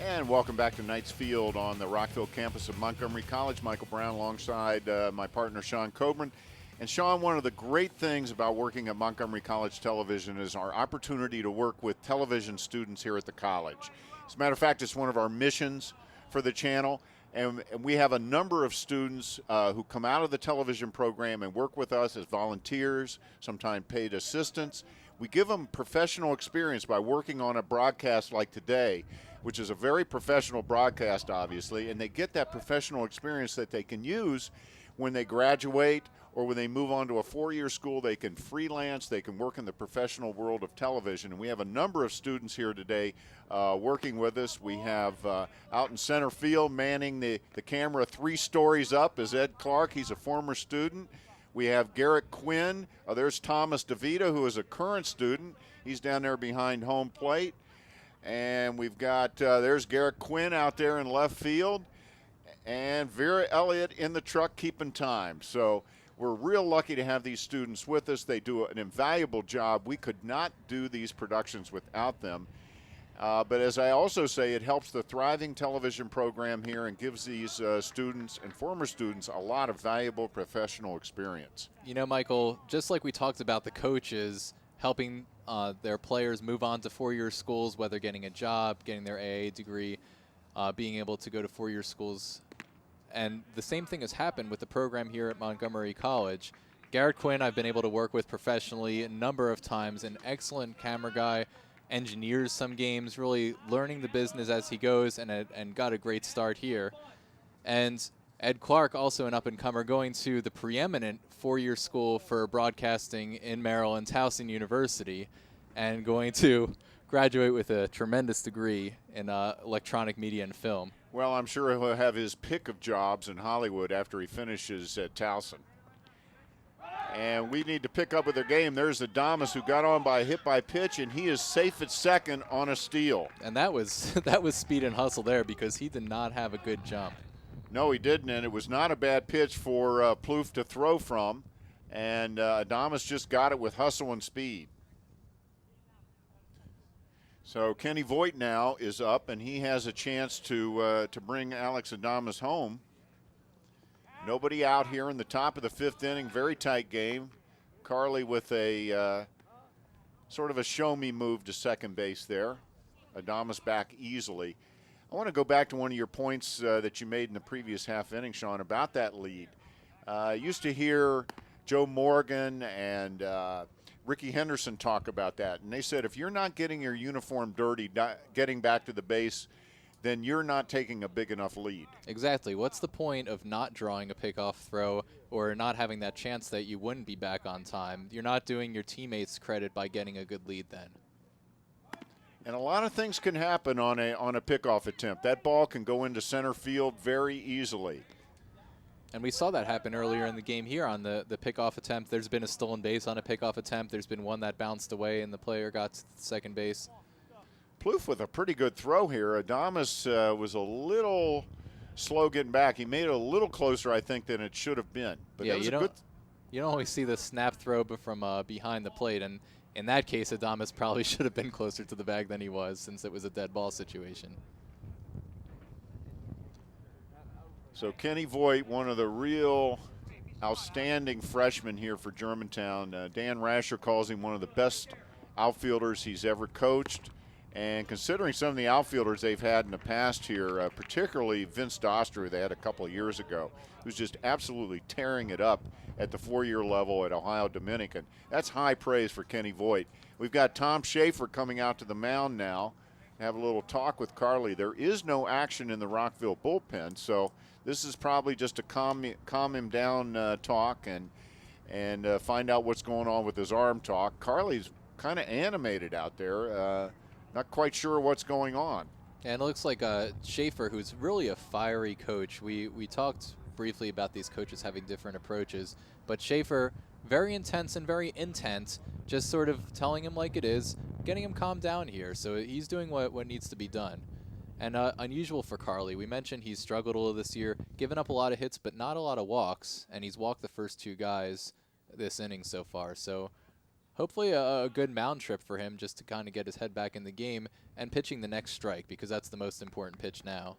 And welcome back to Knights Field on the Rockville campus of Montgomery College. Michael Brown alongside my partner Sean Kobrin. And Sean, one of the great things about working at Montgomery College Television is our opportunity to work with television students here at the college. As a matter of fact, it's one of our missions for the channel. And we have a number of students who come out of the television program and work with us as volunteers, sometimes paid assistants. We give them professional experience by working on a broadcast like today, which is a very professional broadcast, obviously, and they get that professional experience that they can use when they graduate or when they move on to a four-year school. They can freelance, they can work in the professional world of television, and we have a number of students here today working with us. We have out in center field manning the camera 3 stories up is Ed Clark. He's a former student. We have Garrett Quinn. There's Thomas DeVita, who is a current student. He's down there behind home plate. And we've got, there's Garrett Quinn out there in left field. And Vera Elliott in the truck keeping time. So we're real lucky to have these students with us. They do an invaluable job. We could not do these productions without them. But as I also say, it helps the thriving television program here and gives these students and former students a lot of valuable professional experience. You know, Michael, just like we talked about the coaches helping their players move on to four-year schools, whether getting a job, getting their AA degree, being able to go to four-year schools. And the same thing has happened with the program here at Montgomery College. Garrett Quinn I've been able to work with professionally a number of times, an excellent camera guy, engineers some games, really learning the business as he goes, and got a great start here. And Ed Clark, also an up-and-comer, going to the preeminent four-year school for broadcasting in Maryland, Towson University, and going to graduate with a tremendous degree in electronic media and film. Well, I'm sure he'll have his pick of jobs in Hollywood after he finishes at Towson. And we need to pick up with their game. There's Adamas, who got on by a hit by pitch, and he is safe at second on a steal. And that was that was speed and hustle there, because he did not have a good jump. No, he didn't, and it was not a bad pitch for Plouffe to throw from. And Adamas just got it with hustle and speed. So Kenny Voigt now is up, and he has a chance to bring Alex Adamas home. Nobody out here in the top of the 5th inning. Very tight game. Carly with a sort of a show-me move to second base there. Adamas back easily. I want to go back to one of your points that you made in the previous half inning, Sean, about that lead. I used to hear Joe Morgan and Ricky Henderson talk about that, and they said if you're not getting your uniform dirty, getting back to the base, then you're not taking a big enough lead. Exactly. What's the point of not drawing a pickoff throw or not having that chance that you wouldn't be back on time? You're not doing your teammates credit by getting a good lead then. And a lot of things can happen on a pickoff attempt. That ball can go into center field very easily. And we saw that happen earlier in the game here on the pickoff attempt. There's been a stolen base on a pickoff attempt. There's been one that bounced away and the player got to second base. Plouffe with a pretty good throw here. Adamas was a little slow getting back. He made it a little closer, I think, than it should have been. But yeah, that was you don't always see the snap throw from behind the plate. And in that case, Adamas probably should have been closer to the bag than he was, since it was a dead ball situation. So Kenny Voigt, one of the real outstanding freshmen here for Germantown. Dan Rasher calls him one of the best outfielders he's ever coached. And considering some of the outfielders they've had in the past here, particularly Vince Doster, who they had a couple of years ago, who's just absolutely tearing it up at the four-year level at Ohio Dominican. That's high praise for Kenny Voigt. We've got Tom Schaefer coming out to the mound now. Have a little talk with Carly. There is no action in the Rockville bullpen, so this is probably just a calm him down talk and find out what's going on with his arm talk. Carly's kind of animated out there. Not quite sure what's going on. And it looks like Schaefer, who's really a fiery coach. We talked briefly about these coaches having different approaches, but Schaefer, very intense and very intent, just sort of telling him like it is, getting him calmed down here. So he's doing what needs to be done. And unusual for Carly. We mentioned he's struggled a little this year, given up a lot of hits, but not a lot of walks, and he's walked the first 2 guys this inning so far. So hopefully a good mound trip for him just to kind of get his head back in the game and pitching the next strike, because that's the most important pitch now.